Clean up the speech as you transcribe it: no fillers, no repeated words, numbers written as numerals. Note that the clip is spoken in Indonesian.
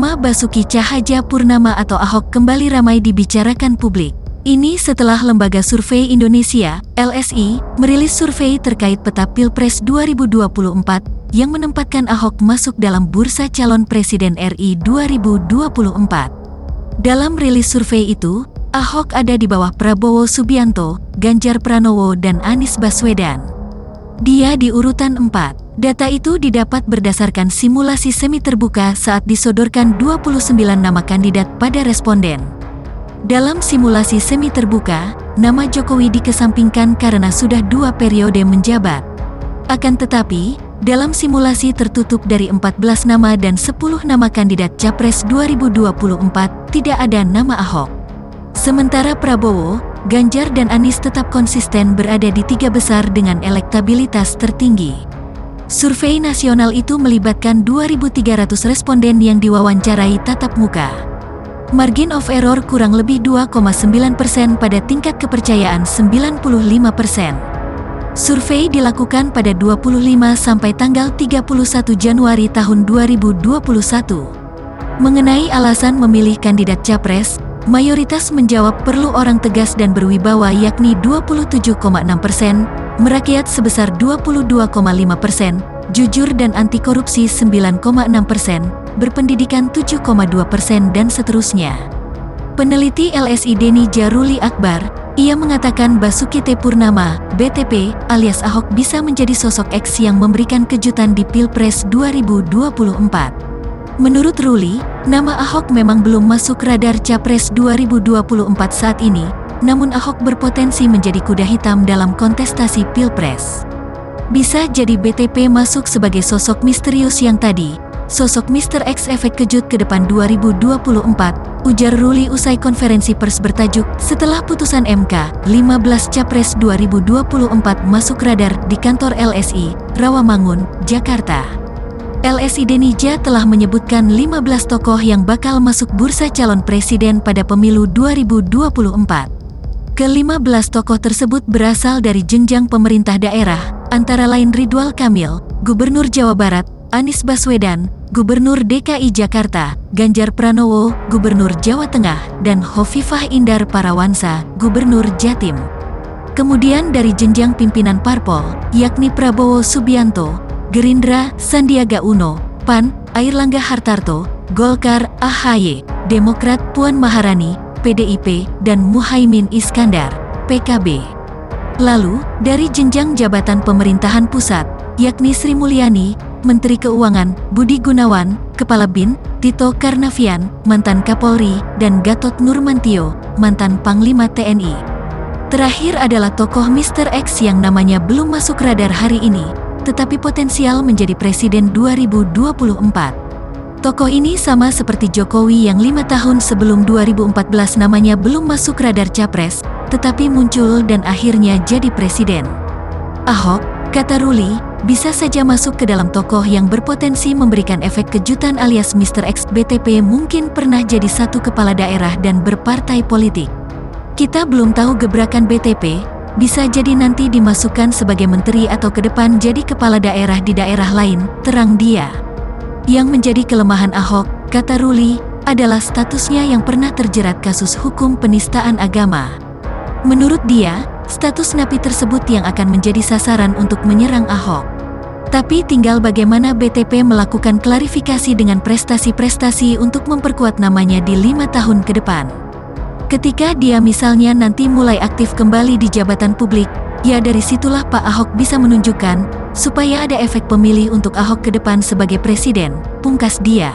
Nama Basuki Cahayapurnama atau Ahok kembali ramai dibicarakan publik. Ini setelah Lembaga Survei Indonesia, LSI, merilis survei terkait peta Pilpres 2024 yang menempatkan Ahok masuk dalam bursa calon presiden RI 2024. Dalam rilis survei itu, Ahok ada di bawah Prabowo Subianto, Ganjar Pranowo, dan Anies Baswedan. Dia di urutan 4. Data itu didapat berdasarkan simulasi semi terbuka saat disodorkan 29 nama kandidat pada responden. Dalam simulasi semi terbuka, nama Jokowi dikesampingkan karena sudah 2 periode menjabat. Akan tetapi, dalam simulasi tertutup dari 14 nama dan 10 nama kandidat Capres 2024, tidak ada nama Ahok. Sementara Prabowo, Ganjar dan Anies tetap konsisten berada di 3 besar dengan elektabilitas tertinggi. Survei nasional itu melibatkan 2.300 responden yang diwawancarai tatap muka. Margin of error kurang lebih 2,9% pada tingkat kepercayaan 95%. Survei dilakukan pada 25 sampai tanggal 31 Januari tahun 2021. Mengenai alasan memilih kandidat Capres, mayoritas menjawab perlu orang tegas dan berwibawa yakni 27,6%, merakyat sebesar 22,5%, jujur dan anti korupsi 9,6%, berpendidikan 7,2% dan seterusnya. Peneliti LSI Denny Jaruli Akbar, ia mengatakan Basuki Purnama, BTP, alias Ahok bisa menjadi sosok X yang memberikan kejutan di Pilpres 2024. Menurut Ruli, nama Ahok memang belum masuk radar Capres 2024 saat ini, namun Ahok berpotensi menjadi kuda hitam dalam kontestasi Pilpres. Bisa jadi BTP masuk sebagai sosok misterius yang tadi, sosok Mr. X efek kejut ke depan 2024, ujar Ruli usai konferensi pers bertajuk Setelah Putusan MK, 15 Capres 2024 masuk radar di kantor LSI, Rawamangun, Jakarta. LSI Denija telah menyebutkan 15 tokoh yang bakal masuk bursa calon presiden pada pemilu 2024. Ke-15 tokoh tersebut berasal dari jenjang pemerintah daerah, antara lain Ridwan Kamil, Gubernur Jawa Barat, Anies Baswedan, Gubernur DKI Jakarta, Ganjar Pranowo, Gubernur Jawa Tengah, dan Hovifah Indar Parawansa, Gubernur Jatim. Kemudian dari jenjang pimpinan parpol, yakni Prabowo Subianto, Gerindra, Sandiaga Uno, PAN, Airlangga Hartarto, Golkar, AHY, Demokrat, Puan Maharani, PDIP, dan Muhaimin Iskandar, PKB. Lalu, dari jenjang jabatan pemerintahan pusat, yakni Sri Mulyani, Menteri Keuangan, Budi Gunawan, Kepala BIN, Tito Karnavian, mantan Kapolri, dan Gatot Nurmantio, mantan Panglima TNI. Terakhir adalah tokoh Mr. X yang namanya belum masuk radar hari ini, tetapi potensial menjadi presiden 2024. Tokoh ini sama seperti Jokowi yang 5 tahun sebelum 2014 namanya belum masuk radar Capres, tetapi muncul dan akhirnya jadi presiden. Ahok, kata Ruli, bisa saja masuk ke dalam tokoh yang berpotensi memberikan efek kejutan alias Mr. X. BTP mungkin pernah jadi satu kepala daerah dan berpartai politik. Kita belum tahu gebrakan BTP, bisa jadi nanti dimasukkan sebagai menteri atau ke depan jadi kepala daerah di daerah lain, terang dia. Yang menjadi kelemahan Ahok, kata Ruli, adalah statusnya yang pernah terjerat kasus hukum penistaan agama. Menurut dia, status napi tersebut yang akan menjadi sasaran untuk menyerang Ahok. Tapi tinggal bagaimana BTP melakukan klarifikasi dengan prestasi-prestasi untuk memperkuat namanya di 5 tahun ke depan. Ketika dia misalnya nanti mulai aktif kembali di jabatan publik, ya dari situlah Pak Ahok bisa menunjukkan, supaya ada efek pemilih untuk Ahok ke depan sebagai presiden, pungkas dia.